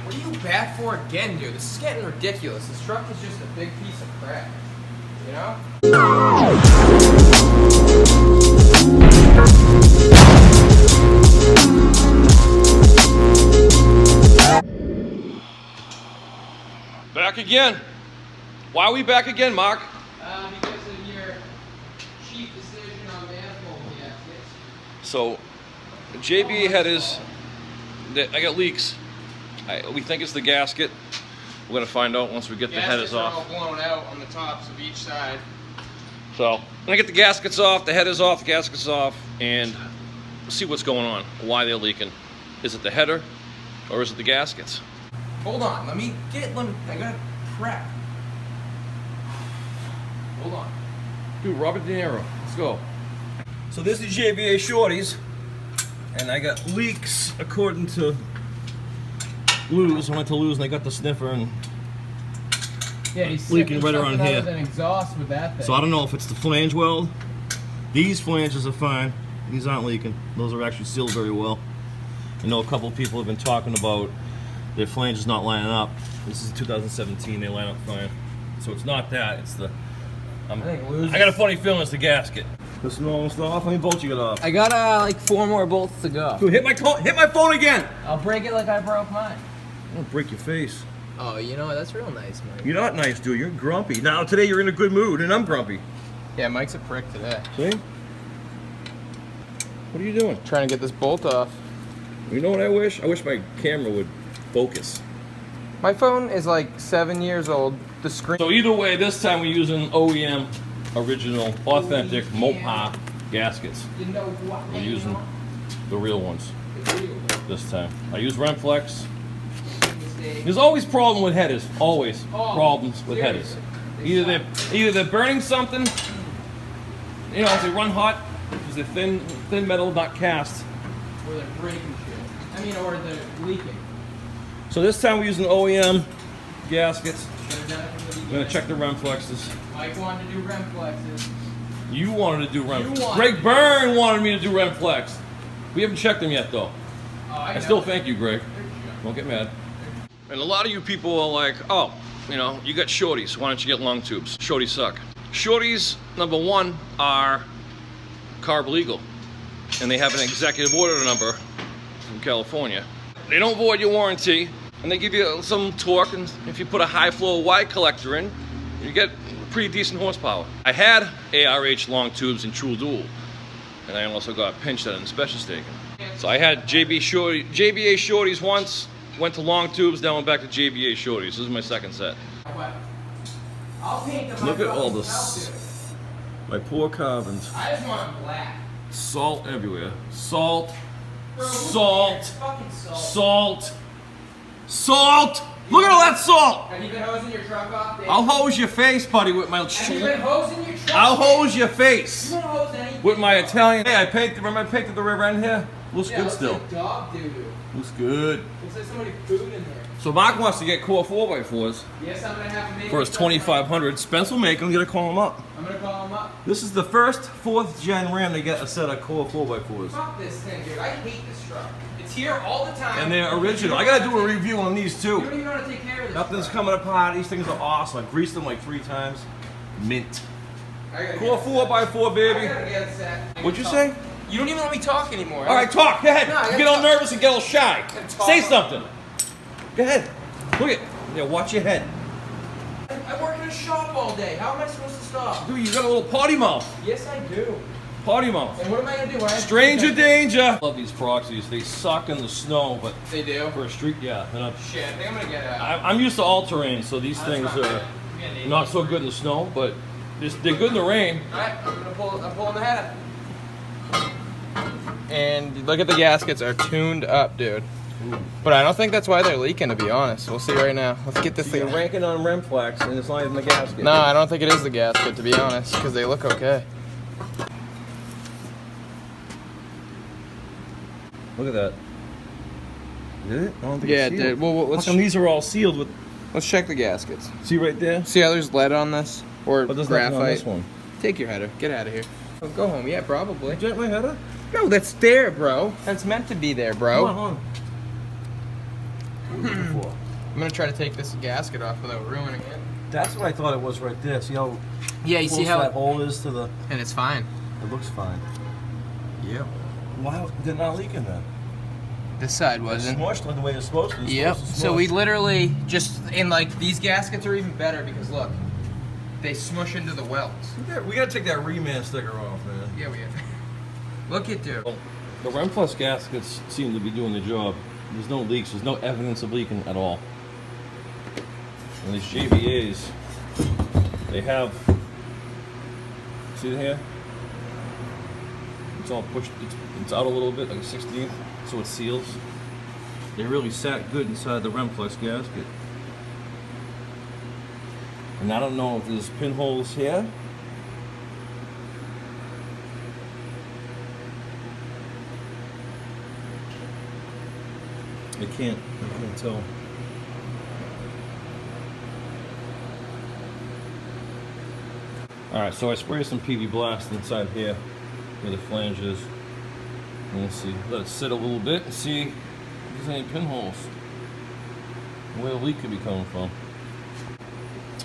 What are you back for again, dude? This is getting ridiculous. This truck is just a big piece of crap. You know? Back again. Why are we back again, Mark? Because of your cheap decision on manifold gaskets. So, JBA headers, I got leaks. We think it's the gasket. We're gonna find out once we get the headers off. Gaskets are all blown out on the tops of each side. So, when I get the gaskets off, the headers off, the gaskets off, and see what's going on, why they're leaking. Is it the header, or is it the gaskets? Hold on, I gotta prep. Hold on. Dude, Robert De Niro, let's go. So this is JBA Shorty's, and I got leaks according to Luz. I went to Luz and I got the sniffer and Yeah, he's leaking right around here. An exhaust with that thing. So I don't know if it's the flange weld. These flanges are fine. These aren't leaking. Those are actually sealed very well. I know a couple of people have been talking about their flanges not lining up. This is 2017, they line up fine. So it's not that, it's the... I got a funny feeling it's the gasket. This is almost off. How many bolts you got off? I got like 4 more bolts to go. Dude, hit my phone again! I'll break it like I broke mine. Don't break your face. Oh, you know, that's real nice, Mike. You're not nice, dude. You're grumpy. Now, today you're in a good mood, and I'm grumpy. Yeah, Mike's a prick today. See? What are you doing? Trying to get this bolt off. You know what I wish? I wish my camera would focus. My phone is like 7 years old. The screen. So either way, this time we're using OEM, original, authentic Mopar gaskets. You know what? We're using the real ones this time. I use Remflex. There's always problem with headers. Always problems with headers. Either they're burning something, you know, if they run hot because they're thin metal, not cast. Or they're breaking shit. I mean, or they're leaking. So this time we're using OEM gaskets. I'm gonna check the Remflexes. Mike wanted to do Remflexes. You wanted to do Remflex. Greg Byrne wanted me to do Remflex. We haven't checked them yet though. I still thank you, Greg. Don't get mad. And a lot of you people are like, oh, you know, you got shorties. Why don't you get long tubes? Shorties suck. Shorties, number one, are carb legal. And they have an executive order number from California. They don't void your warranty. And they give you some torque, and if you put a high flow wide collector in, you get pretty decent horsepower. I had ARH long tubes in True Dual, and I also got pinched at an inspection station. So I had JBA Shorties once, went to long tubes, then went back to JBA Shorties. This is my second set. Look at all this. My poor carbons. I just want them black. Salt everywhere. Salt. Salt. Salt. Salt! Look at all that salt! Have you been hosing your truck off, Dave? I'll hose your face, buddy, with my... Have you been hosing your truck? I'll hose your face! You don't hose anything. With my Italian... Hey, remember I painted the rear end here? Looks good still. Like dog doo-doo. Looks good. Looks like somebody pooed in there. So Mark wants to get core 4x4s. Yes, I'm gonna have to make for his 2,500. Spence will make them. You gotta call him up. I'm gonna call him up. This is the first 4th gen Ram to get a set of core 4x4s. Fuck this thing, dude. I hate this truck. It's here all the time. And they're original. I gotta do a review on these too. You don't even know how to take care of this Nothing's truck. coming apart. These things are awesome. I greased them like 3 times. Mint. Core 4x4, baby. I gotta get a set. What'd you say? You don't even let me talk anymore. All right, talk. Go ahead. No, You get all nervous and get all shy. Say something. Go ahead. Look at. Yeah, watch your head. I work in a shop all day. How am I supposed to stop? Dude, you got a little potty mouth. Yes, I do. Potty mouth. And what am I gonna do? When I Stranger danger. I love these proxies. They suck in the snow, but they do. for a street, yeah. They're not, Shit, I think I'm gonna get out. I'm used to all-terrain, so these things are not so good in the snow, but they're good in the rain. All right, I'm pulling the head. And look at the gaskets are tuned up, dude. Ooh. But I don't think that's why they're leaking, to be honest. We'll see right now. Let's get this thing. You're ranking on Remflex, and it's not even the gasket. No, I don't think it is the gasket, to be honest, because they look okay. Look at that. Did it? I don't think yeah, it's it sealed. did. Well, let's how come these are all sealed with... Let's check the gaskets. See right there? See how there's lead on this? Or But there's graphite? nothing on this one. Take your header. Get out of here. Oh, go home. Yeah, probably. Did you get my header? No, that's there, bro. That's meant to be there, bro. Hold on. What was it before? I'm gonna try to take this gasket off without ruining it. That's what I thought it was right there. See how Yeah, you see close how that hole is to the... And it's fine. It looks fine. Yep. Wow, they're not leaking then. This side It's wasn't. smushed like the way it's supposed to. It's Yep. supposed to So we smush. literally just, and like these gaskets are even better because look, they smush into the welds. We gotta take that reman sticker off, man. Yeah, we have. Look at dude. The Rem Plus gaskets seem to be doing the job. There's no leaks. There's no evidence of leaking at all. And these JBAs, they have. See it here? It's all pushed. It's out a little bit, like a 16th, so it seals. They really sat good inside the Rem Plus gasket. And I don't know if there's pinholes here. I can't tell. Alright, so I spray some PV Blast inside here where the flange is. And let's see, let it sit a little bit and see if there's any pinholes. Where the leak could be coming from.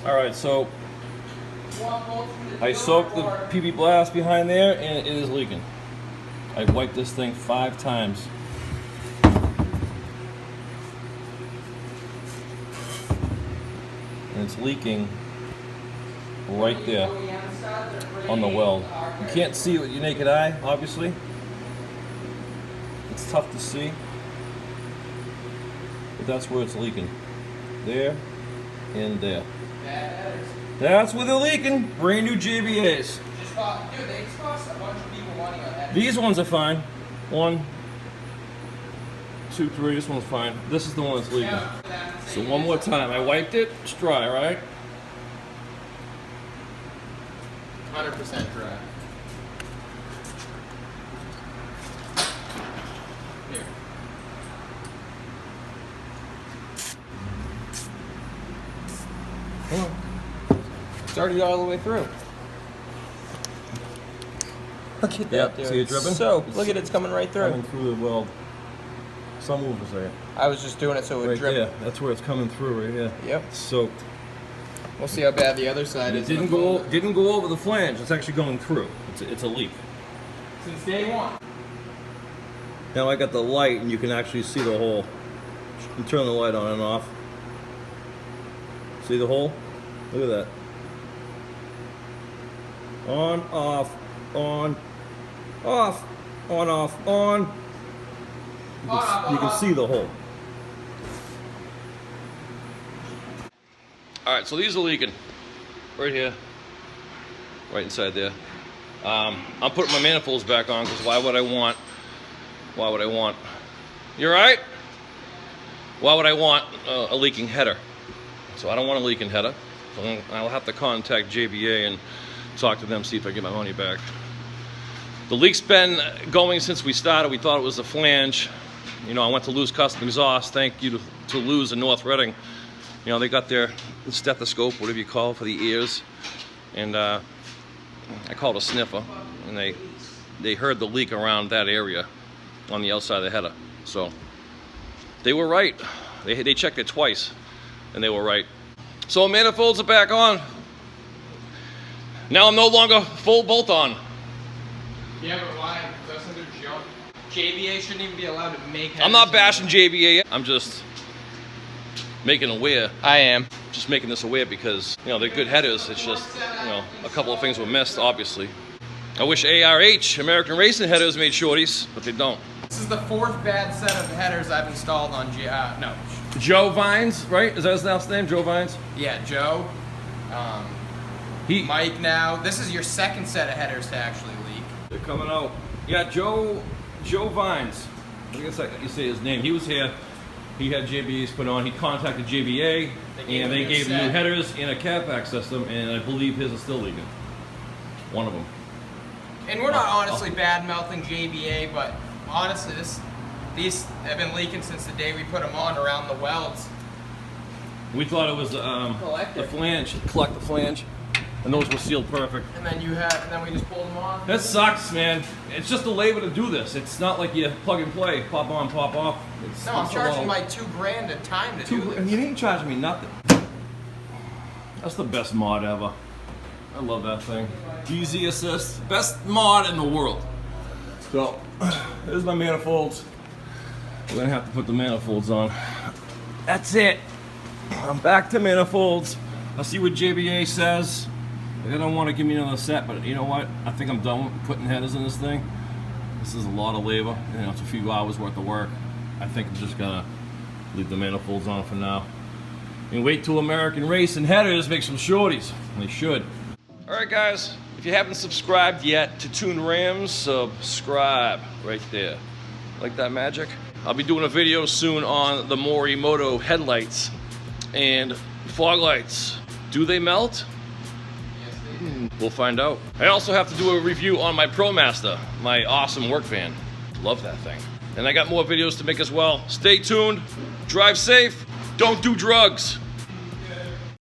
Alright, so I soaked the PV Blast behind there and it is leaking. I wiped this thing 5 times. And it's leaking right there on the weld. You can't see it with your naked eye, obviously. It's tough to see, but that's where it's leaking. There and there. That's where they're leaking. Brand new JBAs. Dude, they cost a bunch of people money on that. These ones are fine. 1, 2, 3. This one's fine. This is the one that's leaking. So one more time. I wiped it. It's dry, right? 100% dry. Here. Come on. Started all the way through. Look at that, dude. See it dripping? So, look at it, it's coming right through. Coming through the weld. Some will say it. I was just doing it so it would Right drip. there. That's where it's coming through right here. Yep. It's soaked. We'll see how bad the other side It is. didn't go over the flange. It's actually going through. It's a leak. Since day one. Now I got the light and you can actually see the hole. You turn the light on and off. See the hole? Look at that. On, off, on, off, on, off, on. You can see the hole. Alright, so these are leaking. Right here. Right inside there. I'm putting my manifolds back on because why would I want... You alright? Why would I want a leaking header? So I don't want a leaking header. So I'll have to contact JBA and talk to them, see if I get my money back. The leak's been going since we started. We thought it was the flange. You know, I went to Lew's Custom Exhaust. Thank you to Lew's in North Reading. You know, they got their stethoscope, whatever you call it, for the ears. And I called a sniffer, and they heard the leak around that area on the outside of the header. So they were right. They checked it twice, and they were right. So manifolds are back on. Now I'm no longer full bolt on. Yeah, but why? That's under junk. JBA shouldn't even be allowed to make headers. I'm not bashing JBA. I'm just making aware. I am. Just making this aware because, you know, they're good headers. It's just, you know, a couple of things were missed, obviously. I wish ARH, American Racing Headers, made shorties, but they don't. This is the 4th bad set of headers I've installed on no. Joe Vines, right? Is that his last name? Joe Vines? Yeah, Joe. Mike now. This is your 2nd set of headers to actually leak. They're coming out. Yeah, Joe Vines. I guess you say his name. He was here. He had JBAs put on. He contacted JBA, and they gave him new headers and a catback system, and I believe his is still leaking. One of them. And we're not honestly bad-mouthing JBA, but honestly, these have been leaking since the day we put them on around the welds. We thought it was the flange. Collect the flange. and those were sealed perfect. And then we just pulled them off. That sucks, man. It's just a labor to do this. It's not like you plug and play, pop on, pop off. No, I'm charging like $2,000 a time to do this. And you ain't charging me nothing. That's the best mod ever. I love that thing. Easy assist, best mod in the world. So, there's my manifolds. We're gonna have to put the manifolds on. That's it. I'm back to manifolds. I'll see what JBA says. They don't want to give me another set, but you know what? I think I'm done with putting headers in this thing. This is a lot of labor. You know, it's a few hours worth of work. I think I'm just gonna leave the manifolds on for now. And wait till American Race and Headers make some shorties. They should. Alright guys, if you haven't subscribed yet to TunedRAMS, subscribe right there. Like that magic? I'll be doing a video soon on the Morimoto headlights and fog lights. Do they melt? Yes, they do. We'll find out. I also have to do a review on my ProMaster, my awesome work van. Love that thing. And I got more videos to make as well. Stay tuned, drive safe, don't do drugs.